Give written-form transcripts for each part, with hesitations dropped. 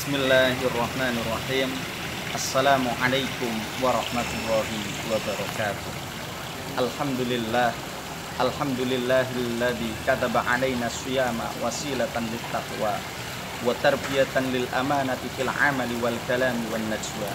Bismillahirrahmanirrahim. Assalamualaikum warahmatullahi wabarakatuh. Alhamdulillah. Alhamdulillahilladzi kataba alaina siyama wasilatan littaqwa wa tarbiyatan lil amanati fil amali wal kalami wan najwa.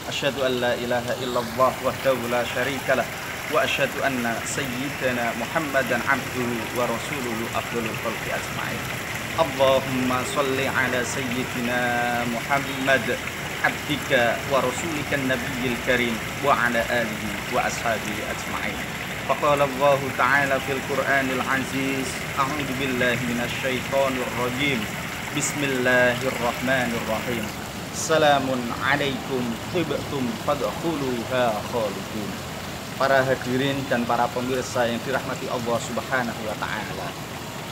Asyhadu an la ilaha illallah wahdahu la syarikalah wa asyhadu anna sayyidana Muhammadan abduhu wa rasuluhu afdhalul khalqi ajma'in. Allahumma sholli ala sayyidina Muhammad abdika wa rasulika nabiyil karim wa ala alihi wa ashabihi ajma'in. Faqala Allah ta'ala fil Qur'anil aziz, a'udzu billahi minasy syaithanir rajim. Bismillahirrahmanirrahim. Salamun alaikum tibtum fadkhuluha khalidin. Para hadirin dan para pemirsa yang dirahmati Allah Subhanahu wa taala.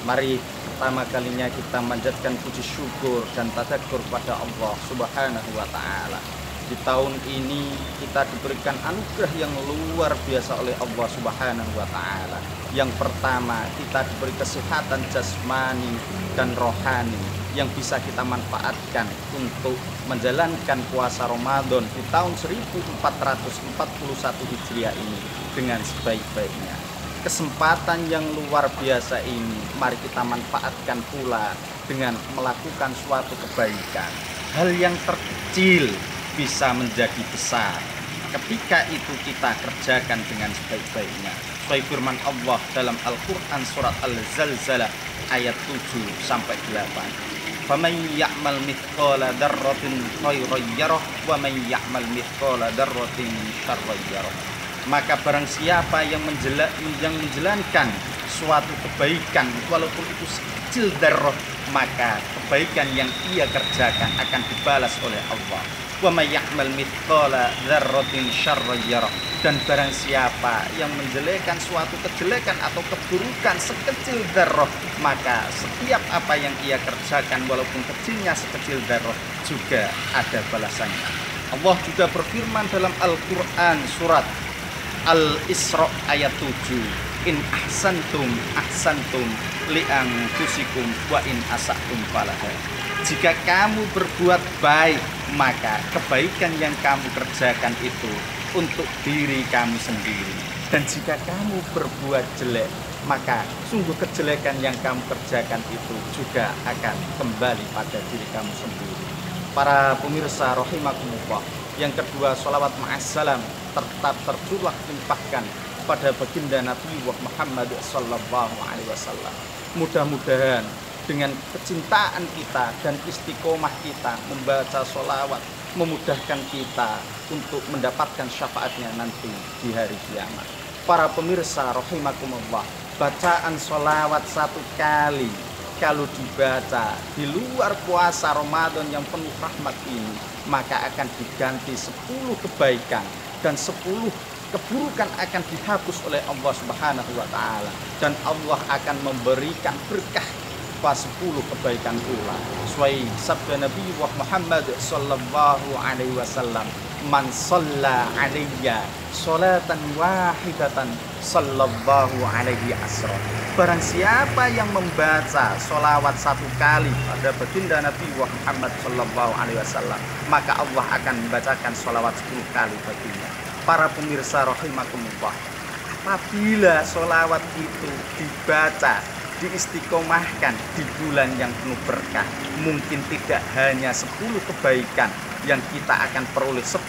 Mari pertama kalinya kita manjatkan puji syukur dan tadzakkur pada Allah Subhanahu wa taala. Di tahun ini kita diberikan anugerah yang luar biasa oleh Allah Subhanahu wa taala. Yang pertama, kita diberi kesehatan jasmani dan rohani yang bisa kita manfaatkan untuk menjalankan puasa Ramadan di tahun 1441 Hijriah ini dengan sebaik-baiknya. Kesempatan yang luar biasa ini mari kita manfaatkan pula dengan melakukan suatu kebaikan. Hal yang terkecil bisa menjadi besar ketika itu kita kerjakan dengan sebaik-baiknya. Sesuai firman Allah dalam Al-Quran surat Al-Zalzalah ayat 7 sampai 8. Faman ya'mal mithqala dzarratin khairan yarah wa man ya'mal mithqala dzarratin syarran yarah. Maka barang siapa yang menjalankan suatu kebaikan walaupun itu sekecil darah, maka kebaikan yang ia kerjakan akan dibalas oleh Allah. Wa may ya'mal mithqala dzarratin syarran yarah. Dan barang siapa yang menjelekkan suatu kejelekan atau keburukan sekecil darah, maka setiap apa yang ia kerjakan walaupun kecilnya sekecil darah juga ada balasannya. Allah juga berfirman dalam Al-Quran surat Al-Isra ayat 7. In ahsantum ahsantum li'anfusikum wa in asatum falaha. Jika kamu berbuat baik, maka kebaikan yang kamu kerjakan itu untuk diri kamu sendiri. Dan jika kamu berbuat jelek, maka sungguh kejelekan yang kamu kerjakan itu juga akan kembali pada diri kamu sendiri. Para pemirsa rahimakumullah, yang kedua, sholawat ma'assalam tetap tercurah limpahkan pada baginda Nabi Muhammad sallallahu alaihi wasallam. Mudah-mudahan dengan kecintaan kita dan istiqomah kita membaca sholawat memudahkan kita untuk mendapatkan syafaatnya nanti di hari kiamat. Para pemirsa rahimakumullah, bacaan sholawat satu kali kalau dibaca di luar puasa Ramadan yang penuh rahmat ini, maka akan diganti 10 kebaikan dan 10 keburukan akan dihapus oleh Allah Subhanahu wa taala, dan Allah akan memberikan berkah pada 10 kebaikan pula. Sesuai sabda Nabi Muhammad sallallahu alaihi wasallam, man shalla alayya sholatan wahidatan sallallahu alaihi asra. Barang siapa yang membaca sholawat satu kali pada baginda Nabi Muhammad sallallahu alaihi wasallam, maka Allah akan membacakan sholawat 10 kali baginya. Para pemirsa rahimakumullah, apabila sholawat itu dibaca, diistiqomahkan di bulan yang penuh berkah, mungkin tidak hanya 10 kebaikan yang kita akan peroleh, 10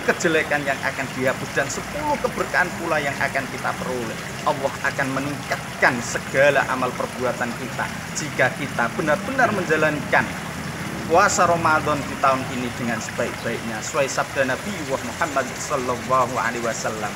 kejelekan yang akan dihapus, dan 10 keberkahan pula yang akan kita peroleh. Allah akan meningkatkan segala amal perbuatan kita jika kita benar-benar menjalankan puasa Ramadan di tahun ini dengan sebaik-baiknya. Sesuai sabda Nabi Muhammad sallallahu alaihi wasallam,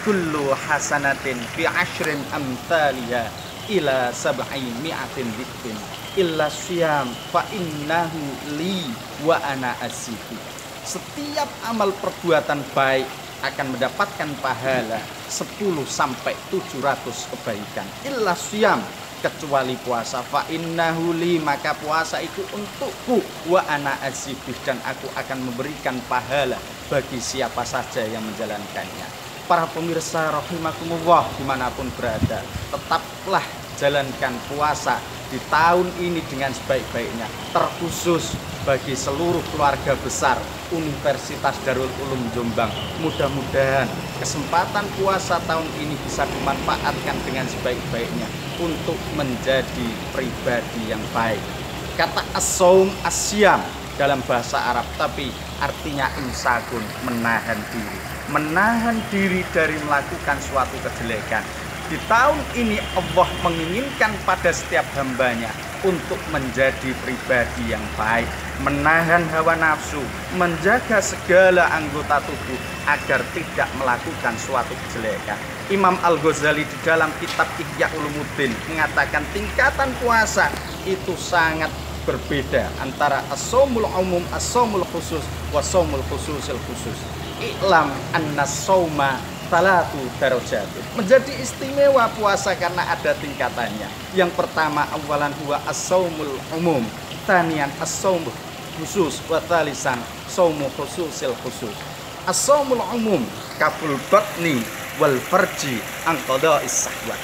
kullu hasanatin bi asyrin amthaliha ila sab'i mi'atin dhikrin illa syiyam fa innahu li wa ana asifu. Setiap amal perbuatan baik akan mendapatkan pahala 10 sampai 700 kebaikan. Illa syiyam, kecuali puasa. Fa innahu li, maka puasa itu untukku. Wa ana asifu, dan aku akan memberikan pahala bagi siapa saja yang menjalankannya. Para pemirsa rahimakumullah dimanapun berada, tetaplah jalankan puasa di tahun ini dengan sebaik-baiknya, terkhusus bagi seluruh keluarga besar Universitas Darul Ulum Jombang. Mudah-mudahan kesempatan puasa tahun ini bisa dimanfaatkan dengan sebaik-baiknya untuk menjadi pribadi yang baik. Kata as-saum as-siyam dalam bahasa Arab, tapi artinya imsakun, menahan diri. Menahan diri dari melakukan suatu kejelekan. Di tahun ini Allah menginginkan pada setiap hambanya untuk menjadi pribadi yang baik, menahan hawa nafsu, menjaga segala anggota tubuh agar tidak melakukan suatu kejelekan. Imam Al-Ghazali di dalam kitab Ihya Ulumuddin mengatakan tingkatan puasa itu sangat berbeda antara as-shaumul umum, as-shaumul khusus, was-shaumul khususil khusus. I'lam annas-shauma salatu darajatun. Menjadi istimewa puasa karena ada tingkatannya. Yang pertama, awalan huwa as-shaumul umum, tsaniyan as-shaumul khusus, wa tsalisan shaumul khususil khusus. As-shaumul umum kaful batni wal farji an qada'is sahwat.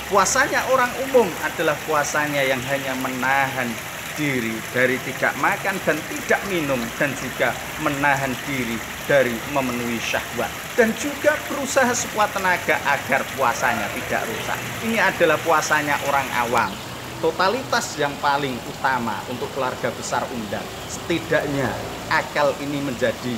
Puasanya orang umum adalah puasanya yang hanya menahan diri dari tidak makan dan tidak minum, dan juga menahan diri dari memenuhi syahwat, dan juga berusaha sekuat tenaga agar puasanya tidak rusak. Ini adalah puasanya orang awam. Totalitas yang paling utama untuk keluarga besar Undar. Setidaknya akal ini menjadi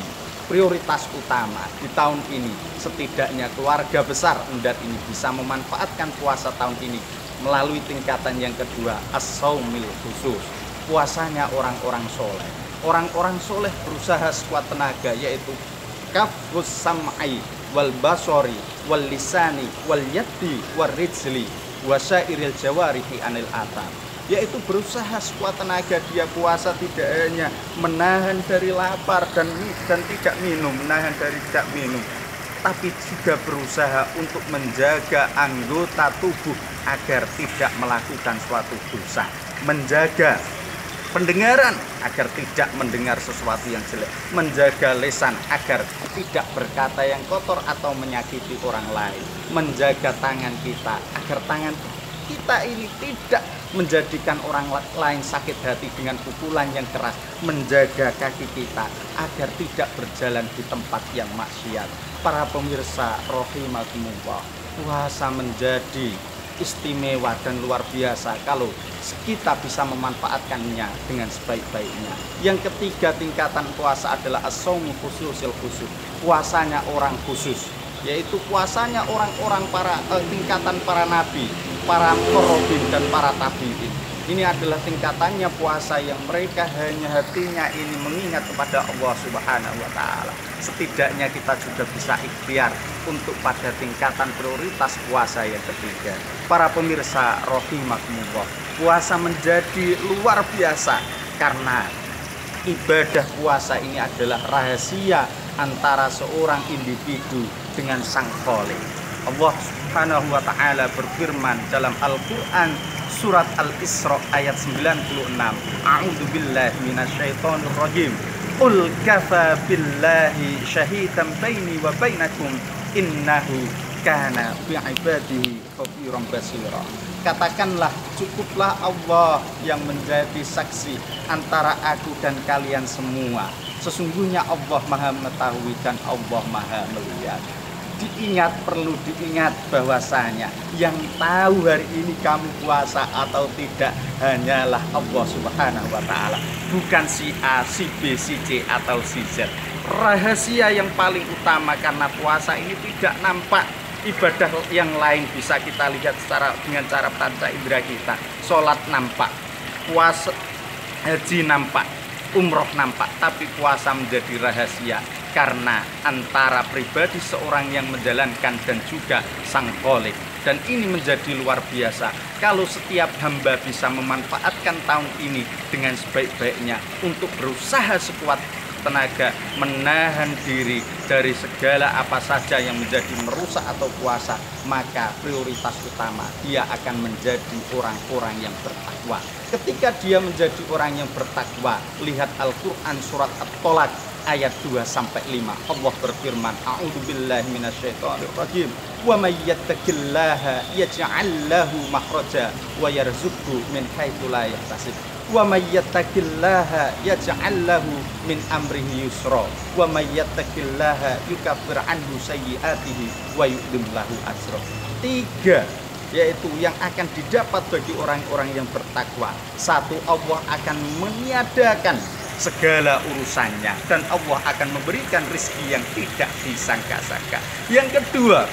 prioritas utama di tahun ini. Setidaknya keluarga besar Undar ini bisa memanfaatkan puasa tahun ini melalui tingkatan yang kedua, as-shaumil khusus. Puasanya orang-orang soleh. Orang-orang soleh berusaha sekuat tenaga, yaitu kafus sam'i wal basori wal lisani wal yaddi wal rijli wasyairil jawarihi anil atam, yaitu berusaha sekuat tenaga dia puasa tidak hanya menahan dari lapar dan tidak minum, menahan dari tidak minum, tapi juga berusaha untuk menjaga anggota tubuh agar tidak melakukan suatu dosa, menjaga pendengaran agar tidak mendengar sesuatu yang jelek, menjaga lisan agar tidak berkata yang kotor atau menyakiti orang lain, menjaga tangan kita agar tangan kita ini tidak menjadikan orang lain sakit hati dengan pukulan yang keras, menjaga kaki kita agar tidak berjalan di tempat yang maksiat. Para pemirsa rahimakumullah, puasa menjadi istimewa dan luar biasa kalau kita bisa memanfaatkannya dengan sebaik-baiknya. Yang ketiga tingkatan puasa adalah as-shaumu khususil khusus, puasanya orang khusus, yaitu puasanya orang-orang tingkatan para nabi, para korobin dan para tabiin. Ini adalah tingkatannya puasa yang mereka hanya hatinya ini mengingat kepada Allah Subhanahu wa Ta'ala. Setidaknya kita juga bisa ikhtiar untuk pada tingkatan prioritas puasa yang ketiga. Para pemirsa rahimakumullah, puasa menjadi luar biasa karena ibadah puasa ini adalah rahasia antara seorang individu dengan Sang Khalik. Allah Subhanahu wa Ta'ala berfirman dalam Al-Qur'an surat Al-Isra ayat 96. A'udzubillahi minasyaitonir rajim. Qul kafa billahi syahidan baini wa bainakum innahu kana bi'ibadihi khabiran basira. Katakanlah, cukuplah Allah yang menjadi saksi antara aku dan kalian semua. Sesungguhnya Allah Maha mengetahui dan Allah Maha melihat. Perlu diingat bahwasanya yang tahu hari ini kamu puasa atau tidak hanyalah Allah Subhanahu wa Ta'ala, bukan si A, si B, si C atau si Z. Rahasia yang paling utama karena puasa ini tidak nampak. Ibadah yang lain bisa kita lihat dengan cara panca indera kita. Sholat nampak, puasa, haji nampak, umroh nampak, tapi puasa menjadi rahasia karena antara pribadi seorang yang menjalankan dan juga Sang Khalik. Dan ini menjadi luar biasa kalau setiap hamba bisa memanfaatkan tahun ini dengan sebaik-baiknya untuk berusaha sekuat tenaga menahan diri dari segala apa saja yang menjadi merusak atau puasa, maka prioritas utama dia akan menjadi orang-orang yang bertakwa. Ketika dia menjadi orang yang bertakwa, lihat Al-Quran surat At-Tolak ayat 2 sampai 5. Allah berfirman, A'udzubillahi minasyaitonirrajim. Wa may yattaqillaha yaj'al lahu makhraja wa yarzuqhu min haitsu la yahtasib. Wa may yattaqillaha yaj'al lahu min amrihi yusra. Wa may yattaqillaha yukaffir anhu sayyi'atihi wa yu'dim lahu ajra. 3 yaitu yang akan didapat bagi orang-orang yang bertakwa. 1, Allah akan meniadakan segala urusannya dan Allah akan memberikan rezeki yang tidak disangka-sangka. Yang kedua,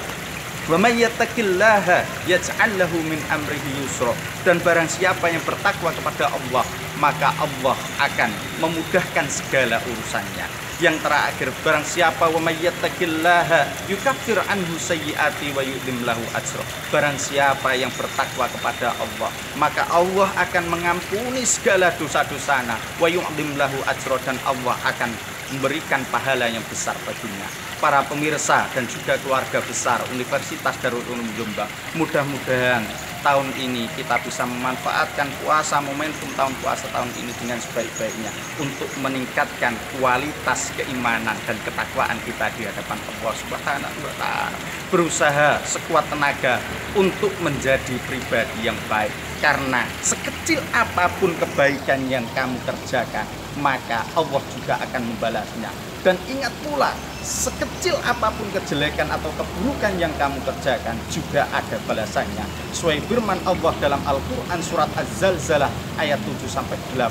wa may yattaqillaha yaj'al lahu min amrihi yusra, dan barang siapa yang bertakwa kepada Allah, maka Allah akan memudahkan segala urusannya. Yang terakhir, barang siapa wa may yattaqillaha yukaffir anhu sayyi'ati wa yu'dim lahu ajra, barang siapa yang bertakwa kepada Allah, maka Allah akan mengampuni segala dosa-dosanya, wa yu'dim lahu ajra, dan Allah akan memberikan pahala yang besar baginya. Para pemirsa dan juga keluarga besar Universitas Darul Ulum Jombang, mudah-mudahan tahun ini kita bisa memanfaatkan puasa, momentum tahun puasa tahun ini dengan sebaik-baiknya untuk meningkatkan kualitas keimanan dan ketakwaan kita di hadapan Allah Subhanahu wa Ta'ala. Berusaha sekuat tenaga untuk menjadi pribadi yang baik, karena sekecil apapun kebaikan yang kamu kerjakan, maka Allah juga akan membalasnya. Dan ingat pula, sekecil apapun kejelekan atau keburukan yang kamu kerjakan juga ada balasannya. Sesuai firman Allah dalam Al-Quran surat Az-Zalzalah ayat 7 sampai 8.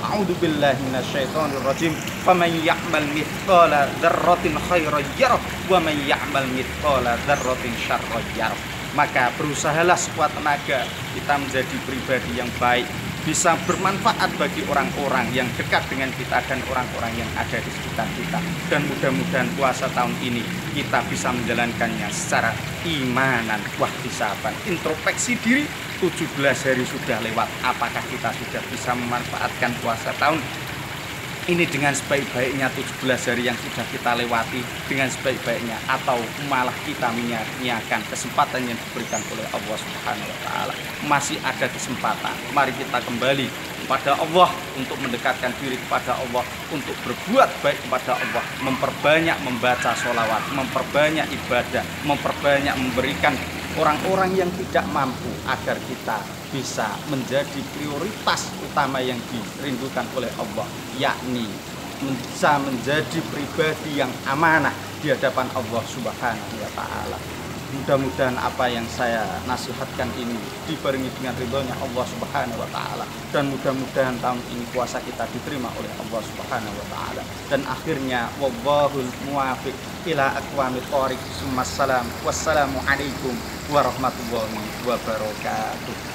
A'udzubillahi minasyaitonirrajim. Faman ya'mal mithqala dzarratin khairan yarah wa man ya'mal mithqala dzarratin syarran yarah. Maka berusahalah sekuat tenaga kita menjadi pribadi yang baik, bisa bermanfaat bagi orang-orang yang dekat dengan kita dan orang-orang yang ada di sekitar kita. Dan mudah-mudahan puasa tahun ini kita bisa menjalankannya secara imanan wahtisaban. Introspeksi diri, 17 hari sudah lewat. Apakah kita sudah bisa memanfaatkan puasa tahun ini dengan sebaik-baiknya, 17 hari yang sudah kita lewati dengan sebaik-baiknya, atau malah kita menyia-nyiakan kesempatan yang diberikan oleh Allah Subhanahu wa Ta'ala? Masih ada kesempatan. Mari kita kembali kepada Allah untuk mendekatkan diri kepada Allah, untuk berbuat baik kepada Allah, memperbanyak membaca sholawat, memperbanyak ibadah, memperbanyak memberikan orang-orang yang tidak mampu, agar kita bisa menjadi prioritas utama yang dirindukan oleh Allah, yakni bisa menjadi pribadi yang amanah di hadapan Allah Subhanahu wa Ta'ala. Mudah-mudahan apa yang saya nasihatkan ini dibarengi dengan ridhonya Allah Subhanahu wa Ta'ala, dan mudah-mudahan tahun ini puasa kita diterima oleh Allah Subhanahu wa Ta'ala. Dan akhirnya, wallahul muwafiq ila aqwamit thoriq. Wassalamu alaikum warahmatullahi wabarakatuh.